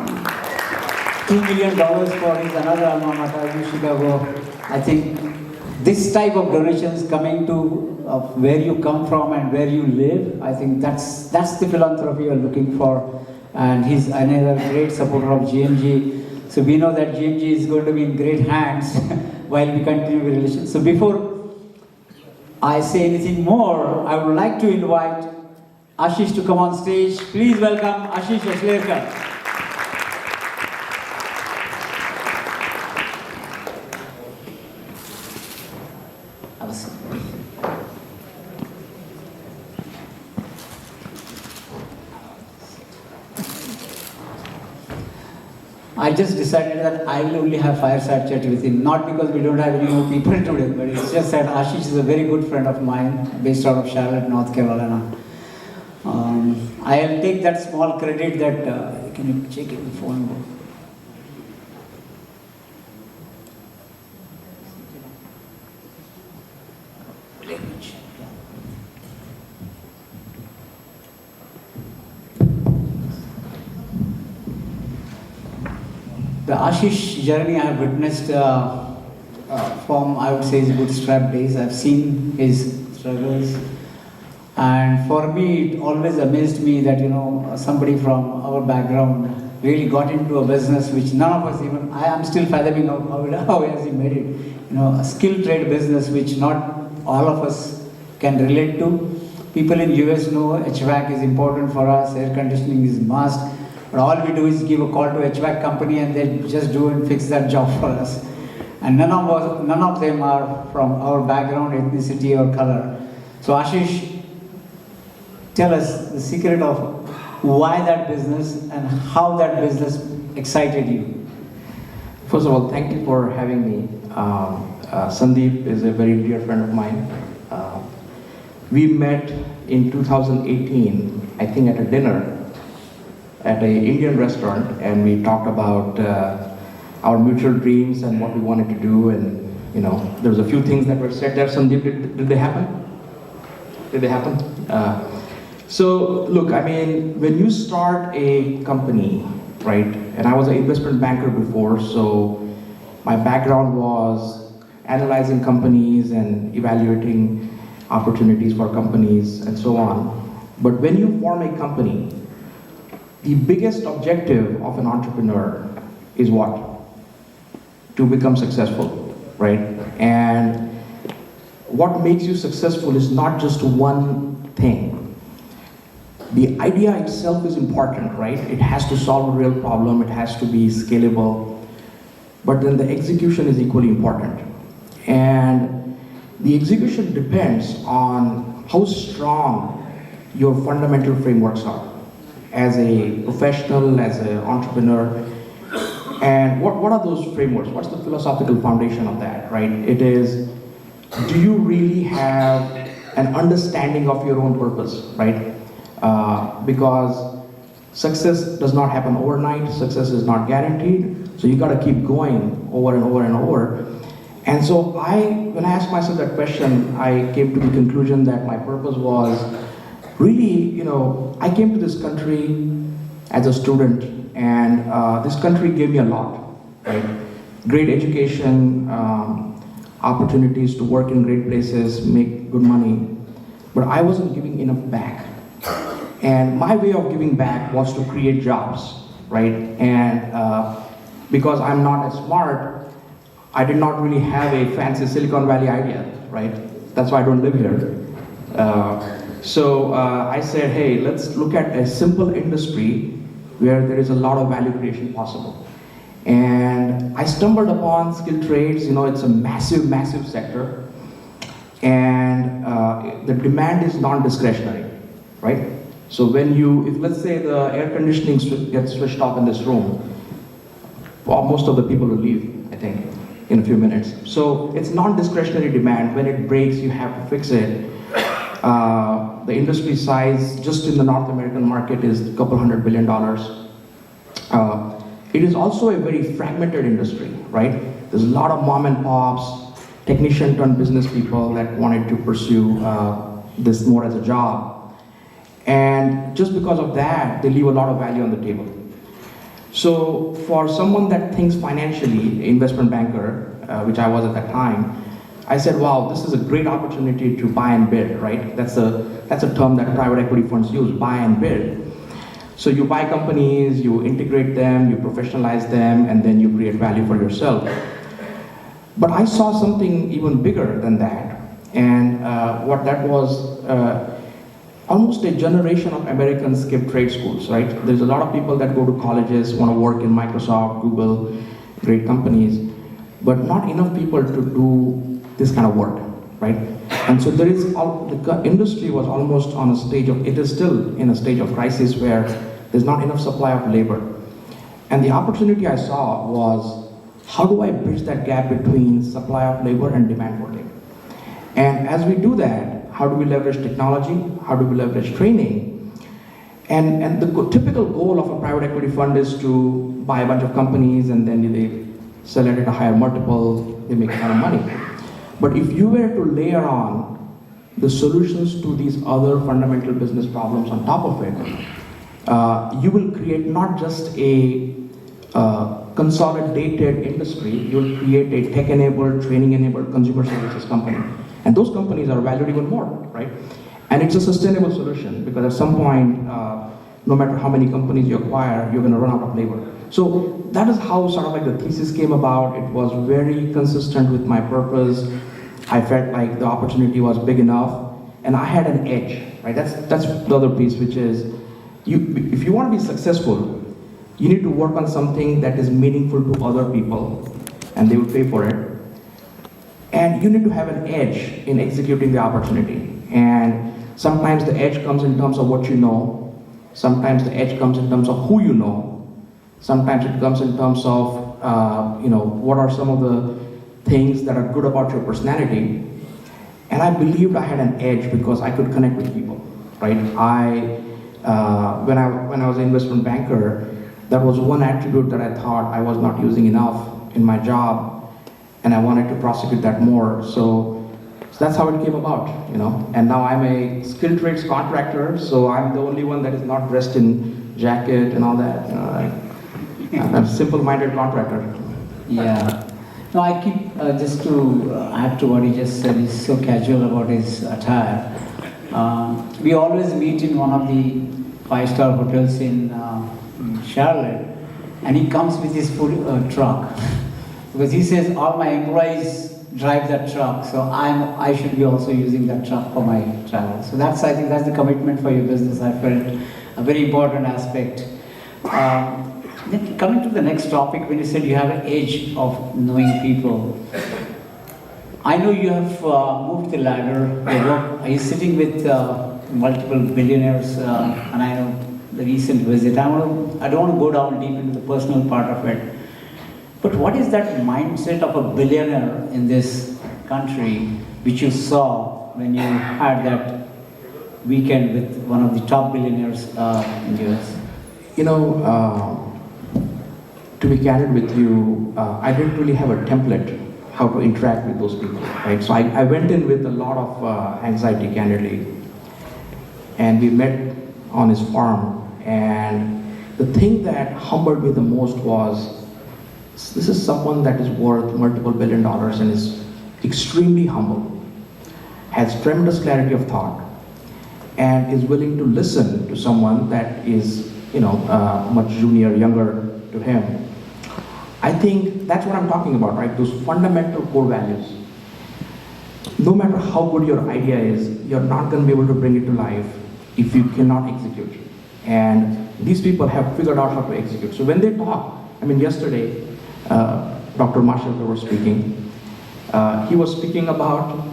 $2 million for his another alma mater in Chicago. I think this type of donations coming to where you come from and where you live, I think that's the philanthropy you're looking for. And he's another great supporter of GMG. So we know that GMG is going to be in great hands while we continue the relations. So before I say anything more, I would like to invite Ashish to come on stage. Please welcome Ashish Achlerkar. I just decided that I will only have fireside chat with him, not because we don't have any more people today, but it's just that Ashish is a very good friend of mine, based out of Charlotte, North Carolina. I'll take that small credit that, can you check in the phone book? The Ashish journey I have witnessed from, I would say, his bootstrap days. I've seen his struggles. And for me, it always amazed me that, somebody from our background really got into a business which none of us even, I am still fathoming how has he made it. A skilled trade business which not all of us can relate to. People in US know HVAC is important for us, air conditioning is must. But all we do is give a call to HVAC company and they just do and fix that job for us. And none of them are from our background, ethnicity or color. So Ashish, tell us the secret of why that business and how that business excited you. First of all, thank you for having me. Sandeep is a very dear friend of mine. We met in 2018, I think at a dinner at an Indian restaurant, and we talked about our mutual dreams and what we wanted to do, and there was a few things that were said there. Sandeep, did they happen? Did they happen? So look, when you start a company, right, and I was an investment banker before, so my background was analyzing companies and evaluating opportunities for companies and so on. But when you form a company, the biggest objective of an entrepreneur is what? To become successful, right? And what makes you successful is not just one thing. The idea itself is important, right? It has to solve a real problem, it has to be scalable, but then the execution is equally important. And the execution depends on how strong your fundamental frameworks are as a professional, as an entrepreneur. And what are those frameworks? What's the philosophical foundation of that, right? It is, do you really have an understanding of your own purpose, right? Because success does not happen overnight, success is not guaranteed, so you gotta keep going over and over and over. And so when I asked myself that question, I came to the conclusion that my purpose was really, I came to this country as a student, and this country gave me a lot, right? Great education, opportunities to work in great places, make good money, but I wasn't giving enough back. And my way of giving back was to create jobs, right? And because I'm not as smart, I did not really have a fancy Silicon Valley idea, right? That's why I don't live here. So I said, hey, let's look at a simple industry where there is a lot of value creation possible. And I stumbled upon skilled trades. It's a massive, massive sector. And the demand is non-discretionary, right? So if let's say the air conditioning gets switched off in this room, well, most of the people will leave, I think, in a few minutes. So it's non-discretionary demand. When it breaks, you have to fix it. The industry size just in the North American market is a couple $100 billion. It is also a very fragmented industry, right? There's a lot of mom and pops, technician turned business people that wanted to pursue this more as a job. And just because of that, they leave a lot of value on the table. So for someone that thinks financially, investment banker, which I was at that time, I said, wow, this is a great opportunity to buy and bid, right? That's a term that private equity funds use, buy and bid. So you buy companies, you integrate them, you professionalize them, and then you create value for yourself. But I saw something even bigger than that. And what that was, almost a generation of Americans skip trade schools, right? There's a lot of people that go to colleges, want to work in Microsoft, Google, great companies, but not enough people to do this kind of work, right? And so the industry was almost on a stage of, it is still in a stage of crisis where there's not enough supply of labor. And the opportunity I saw was, how do I bridge that gap between supply of labor and demand for labor? And as we do that, how do we leverage technology? How do we leverage training? And the typical goal of a private equity fund is to buy a bunch of companies and then they sell it at a higher multiple, they make a ton of money. But if you were to layer on the solutions to these other fundamental business problems on top of it, you will create not just a consolidated industry, you'll create a tech-enabled, training-enabled consumer services company. And those companies are valued even more, right? And it's a sustainable solution because at some point, no matter how many companies you acquire, you're going to run out of labor. So that is how sort of like the thesis came about. It was very consistent with my purpose. I felt like the opportunity was big enough, and I had an edge, right? That's the other piece, which is, if you want to be successful, you need to work on something that is meaningful to other people, and they will pay for it. And you need to have an edge in executing the opportunity. And sometimes the edge comes in terms of what you know. Sometimes the edge comes in terms of who you know. Sometimes it comes in terms of, what are some of the things that are good about your personality. And I believed I had an edge because I could connect with people, right? When I was an investment banker, that was one attribute that I thought I was not using enough in my job, and I wanted to prosecute that more. So that's how it came about, And now I'm a skilled trades contractor, so I'm the only one that is not dressed in jacket and all that. I'm a simple-minded contractor. Yeah. No, I keep, just to add to what he just said, he's so casual about his attire. We always meet in one of the five-star hotels in Charlotte, and he comes with his full truck. Because he says, all my employees drive that truck, so I should be also using that truck for my travel. So I think that's the commitment for your business. I felt a very important aspect. Then coming to the next topic, when you said you have an edge of knowing people, I know you have moved the ladder. Are you sitting with multiple billionaires? And I know the recent visit. I don't want to go down deep into the personal part of it. But what is that mindset of a billionaire in this country, which you saw when you had that weekend with one of the top billionaires in the US? To be candid with you, I didn't really have a template how to interact with those people, right? So I went in with a lot of anxiety, candidly. And we met on his farm, and the thing that humbled me the most was, this is someone that is worth multiple $1 billion and is extremely humble, has tremendous clarity of thought, and is willing to listen to someone that is, much junior, younger to him. I think that's what I'm talking about, right? Those fundamental core values. No matter how good your idea is, you're not going to be able to bring it to life if you cannot execute. And these people have figured out how to execute. So when they talk, yesterday, Dr. Marshall was speaking. He was speaking about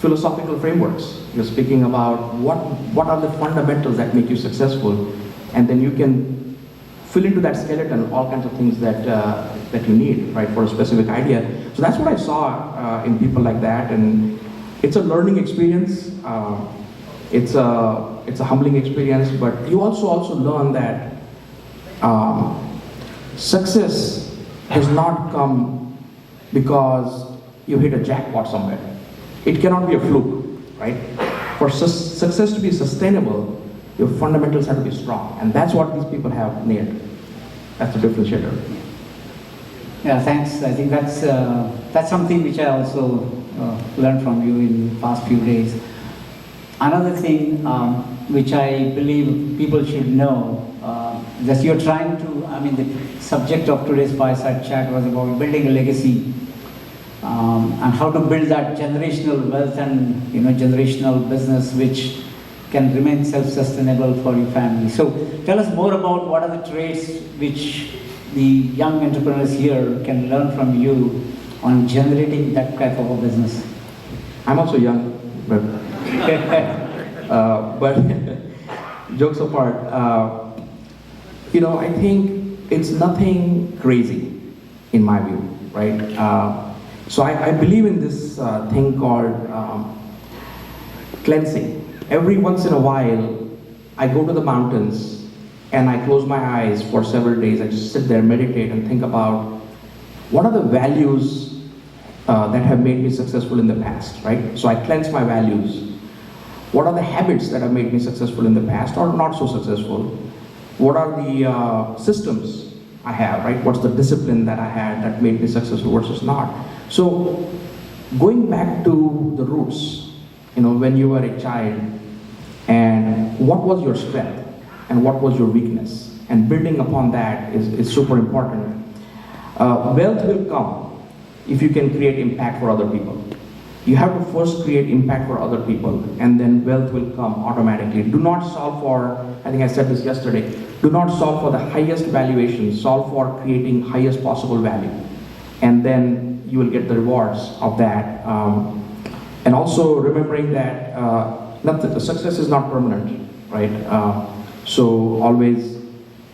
philosophical frameworks. He was speaking about what are the fundamentals that make you successful, and then you can fill into that skeleton all kinds of things that you need, right, for a specific idea. So that's what I saw in people like that, and it's a learning experience. It's a humbling experience, but you also learn that success does not come because you hit a jackpot somewhere. It cannot be a fluke, right? For success to be sustainable, your fundamentals have to be strong, and that's what these people have nailed. That's the differentiator. Yeah, thanks. I think that's something which I also learned from you in the past few days. Another thing which I believe people should know that you're trying to, I mean, the subject of today's fireside chat was about building a legacy and how to build that generational wealth and generational business which can remain self-sustainable for your family. So tell us more about what are the traits which the young entrepreneurs here can learn from you on generating that type of a business. I'm also young, but but jokes apart, I think it's nothing crazy in my view, right? So I believe in this thing called cleansing. Every once in a while, I go to the mountains and I close my eyes for several days. I just sit there, meditate, and think about what are the values that have made me successful in the past, right? So I cleanse my values. What are the habits that have made me successful in the past or not so successful? What are the systems I have, right? What's the discipline that I had that made me successful versus not? So going back to the roots, when you were a child, and what was your strength and what was your weakness, and building upon that is super important. Wealth will come if you can create impact for other people. You have to first create impact for other people, and then wealth will come automatically. Do not solve for, I think I said this yesterday, do not solve for the highest valuation, solve for creating highest possible value. And then you will get the rewards of that. And also remembering that success is not permanent, right? So always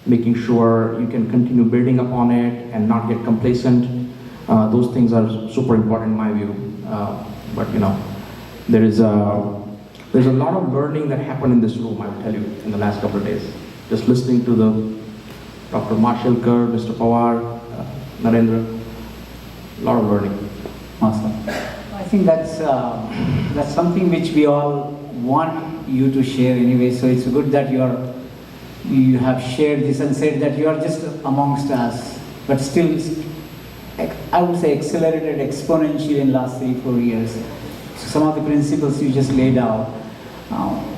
making sure you can continue building upon it and not get complacent. Those things are super important in my view. But there's a lot of learning that happened in this room, I will tell you, in the last couple of days. Just listening to Dr. Achlerkar, Mr. Pawar, Narendra, a lot of learning. Awesome. I think that's something which we all want you to share anyway. So it's good that you have shared this and said that you are just amongst us, but still, I would say accelerated exponentially in last 3-4 years. So some of the principles you just laid out.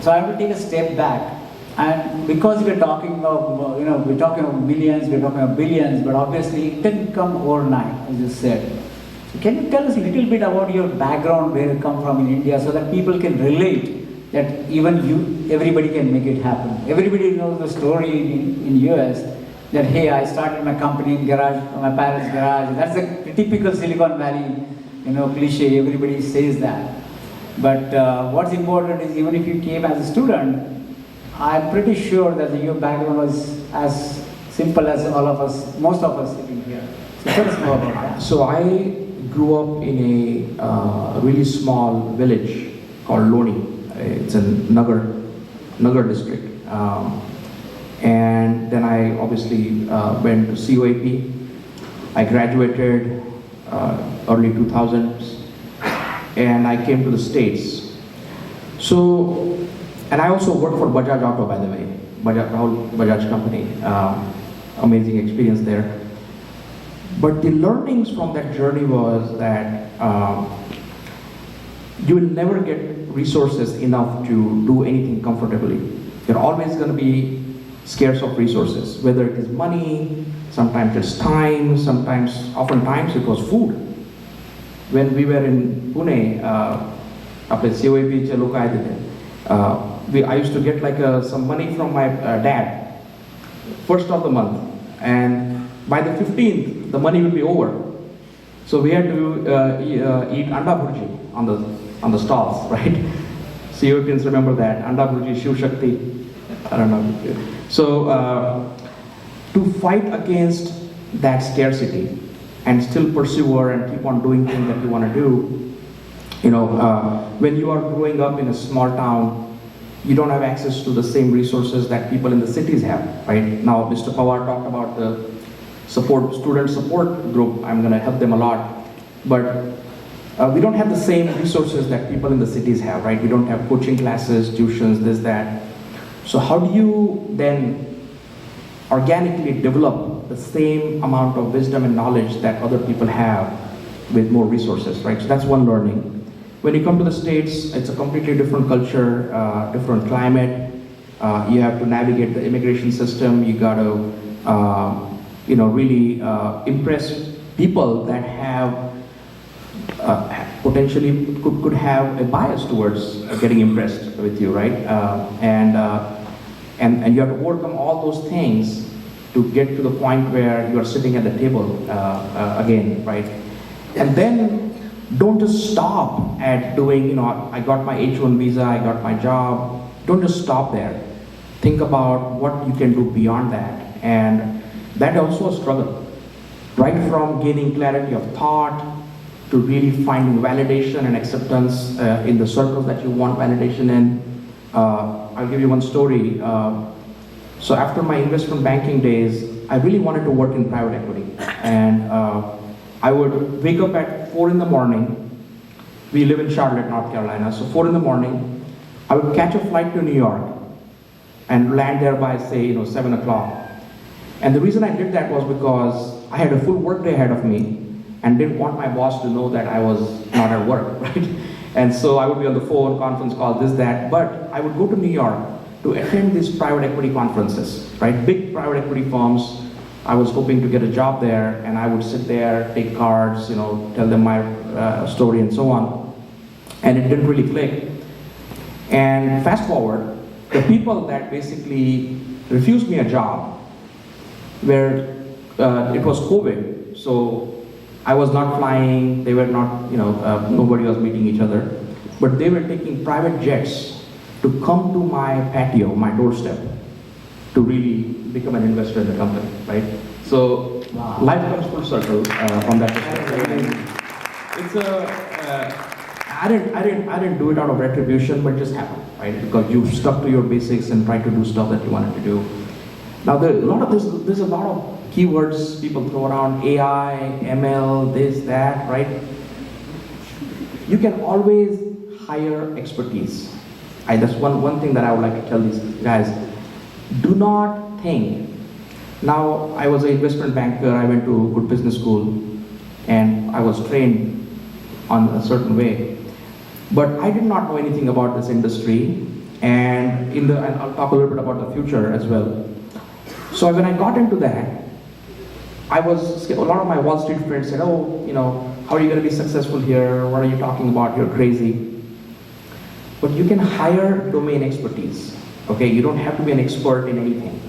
So I will take a step back, and because we're talking of we're talking of millions, we're talking of billions, but obviously it didn't come overnight, as you said. So can you tell us a little bit about your background, where you come from in India, so that people can relate that even everybody can make it happen. Everybody knows the story in US. That hey, I started my company in garage, my parents' garage. That's a typical Silicon Valley, cliche. Everybody says that. But what's important is even if you came as a student, I'm pretty sure that your background was as simple as all of us, most of us sitting here. So tell us more about that. So I grew up in a really small village called Loni. It's in Nagar district. And then I obviously went to COAP. I graduated early 2000s, and I came to the States. So, and I also worked for Bajaj Auto, by the way, Rahul Bajaj company. Amazing experience there. But the learnings from that journey was that you will never get resources enough to do anything comfortably. You're always going to be scarce of resources, whether it is money, sometimes it's time, oftentimes it was food. When we were in Pune, I used to get like some money from my dad, first of the month, and by the 15th, the money will be over. So we had to eat anda bhurji on the stalls, right? COPians remember that, anda bhurji, Shiv Shakti, I don't know. So to fight against that scarcity and still persevere and keep on doing things that you want to do, when you are growing up in a small town, you don't have access to the same resources that people in the cities have, right? Now, Mr. Pawar talked about the student support group. I'm going to help them a lot, but we don't have the same resources that people in the cities have, right? We don't have coaching classes, tuitions, this, that. So how do you then organically develop the same amount of wisdom and knowledge that other people have with more resources, right? So that's one learning. When you come to the States, it's a completely different culture, different climate. You have to navigate the immigration system. You got to, really impress people that have potentially could have a bias towards getting impressed with you, right? And you have to overcome all those things to get to the point where you are sitting at the table again, right? And then don't just stop at doing, I got my H1 visa, I got my job. Don't just stop there. Think about what you can do beyond that. And that also a struggle. Right from gaining clarity of thought to really finding validation and acceptance in the circles that you want validation in. I'll give you one story. So after my investment banking days, I really wanted to work in private equity. And I would wake up at 4 in the morning. We live in Charlotte, North Carolina. So 4 in the morning, I would catch a flight to New York and land there by, say, 7 o'clock. And the reason I did that was because I had a full work day ahead of me and didn't want my boss to know that I was not at work, right? And so I would be on the phone, conference call, this, that. But I would go to New York to attend these private equity conferences, right? Big private equity firms. I was hoping to get a job there, and I would sit there, take cards, tell them my story and so on. And it didn't really click. And fast forward, the people that basically refused me a job where it was COVID, so I was not flying, they were not, nobody was meeting each other, but they were taking private jets to come to my patio, my doorstep, to really become an investor in the company, right? So life comes full circle from that perspective. It's I didn't do it out of retribution, but it just happened, right? Because you stuck to your basics and tried to do stuff that you wanted to do. Now there's a lot of keywords people throw around, AI, ML, this, that, right? You can always hire expertise. That's one thing that I would like to tell these guys. Do not think. Now, I was an investment banker, I went to a good business school, and I was trained on a certain way. But I did not know anything about this industry, and I'll talk a little bit about the future as well. So when I got into that, a lot of my Wall Street friends said, oh, how are you going to be successful here? What are you talking about? You're crazy. But you can hire domain expertise, okay? You don't have to be an expert in anything.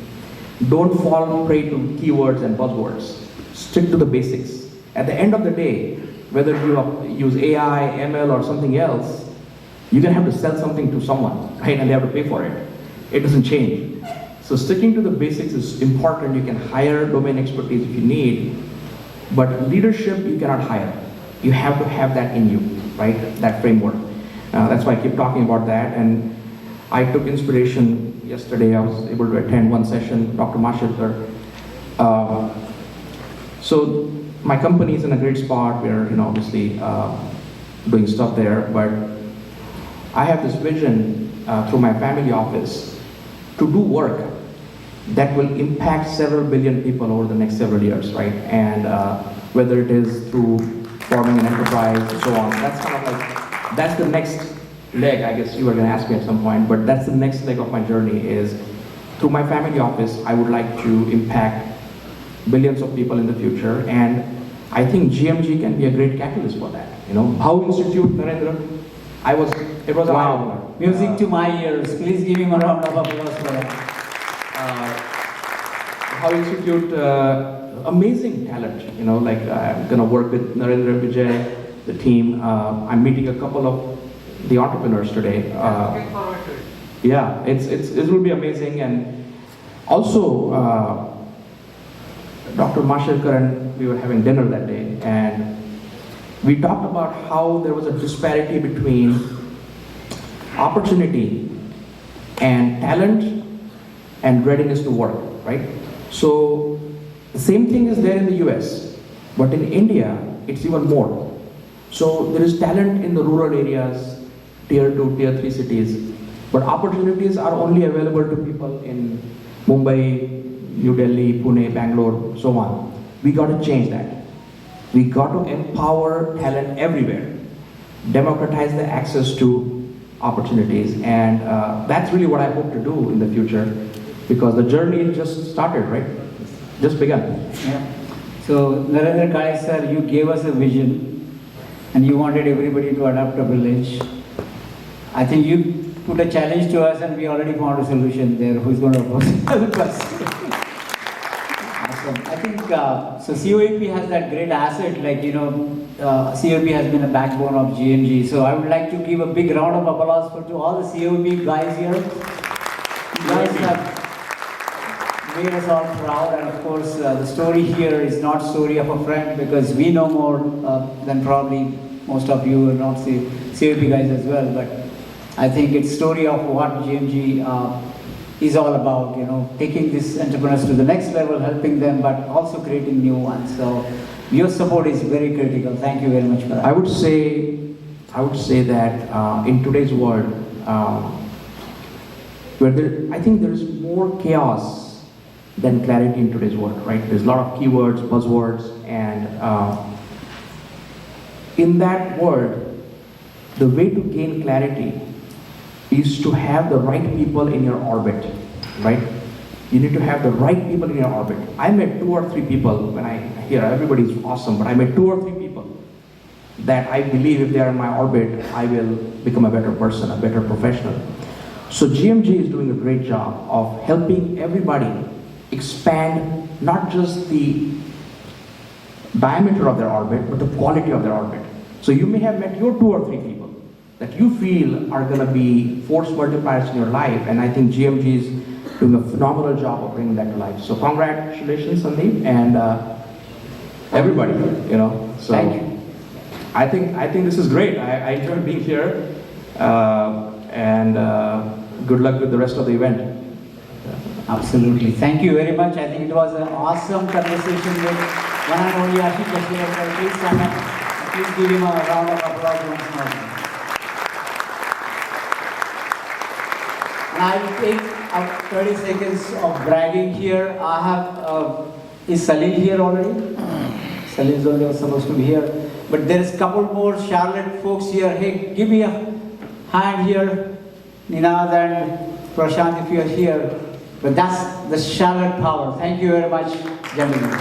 Don't fall prey to keywords and buzzwords. Stick to the basics. At the end of the day, whether you use AI, ML, or something else, you're going to have to sell something to someone, right? And they have to pay for it. It doesn't change. So sticking to the basics is important. You can hire domain expertise if you need, but leadership you cannot hire. You have to have that in you, right? That framework. That's why I keep talking about that. And I took inspiration yesterday. I was able to attend one session, Dr. Achlerkar. So my company is in a great spot. We're obviously doing stuff there, but I have this vision through my family office to do work that will impact several billion people over the next several years, right? And whether it is through forming an enterprise and so on, that's the next leg. I guess you were going to ask me at some point, but that's the next leg of my journey. Is through my family office, I would like to impact billions of people in the future, and I think GMG can be a great catalyst for that. Bhau Institute, Narendra, it was Wow. Music to my ears. Please give him a round of applause for that. Bhau Institute, amazing talent. I'm gonna work with Narendra, Vijay, the team. I'm meeting a couple of the entrepreneurs today. Yeah, it will be amazing. And also, Dr. Achlerkar and we were having dinner that day, and we talked about how there was a disparity between opportunity and talent and readiness to work, right? So the same thing is there in the US, but in India, it's even more. So there is talent in the rural areas, tier 2, tier 3 cities, but opportunities are only available to people in Mumbai, New Delhi, Pune, Bangalore, so on. We got to change that. We got to empower talent everywhere, democratize the access to opportunities, and that's really what I hope to do in the future, because the journey just started, right? Just begun. Yeah. So, Narendra Kale sir, you gave us a vision and you wanted everybody to adopt a village. I think you put a challenge to us and we already found a solution there. Who's going to help us? Awesome. I think, so COEP has that great asset, like, COEP has been a backbone of GMG. So I would like to give a big round of applause to all the COEP guys here. You guys have made us all proud, and of course the story here is not story of a friend, because we know more than probably most of you are not COP guys as well, but I think it's story of what GMG is all about, taking these entrepreneurs to the next level, helping them, but also creating new ones. So your support is very critical. Thank you very much for that. I would say that in today's world, I think there is more chaos than clarity in today's world, right? There's a lot of keywords, buzzwords, and in that world, the way to gain clarity is to have the right people in your orbit, right? You need to have the right people in your orbit. I met 2 or 3 people when I hear everybody's awesome, but I met 2 or 3 people that I believe if they are in my orbit, I will become a better person, a better professional. So GMG is doing a great job of helping everybody expand not just the diameter of their orbit, but the quality of their orbit. So you may have met your 2 or 3 people that you feel are going to be force multipliers in your life, and I think GMG is doing a phenomenal job of bringing that to life. So congratulations, Sandeep, and everybody, So thank you. I think this is great. I enjoyed being here, and good luck with the rest of the event. Absolutely. Thank you very much. I think it was an awesome conversation with one and only Ashish Achlerkar. Please stand up. Please give him a round of applause once more. And I will take 30 seconds of bragging here. I have, is Salil here already? Salil is only supposed to be here. But there is a couple more Charlotte folks here. Hey, give me a hand here. Ninad and Prashant, if you are here. But that's the Charlotte power. Thank you very much, gentlemen.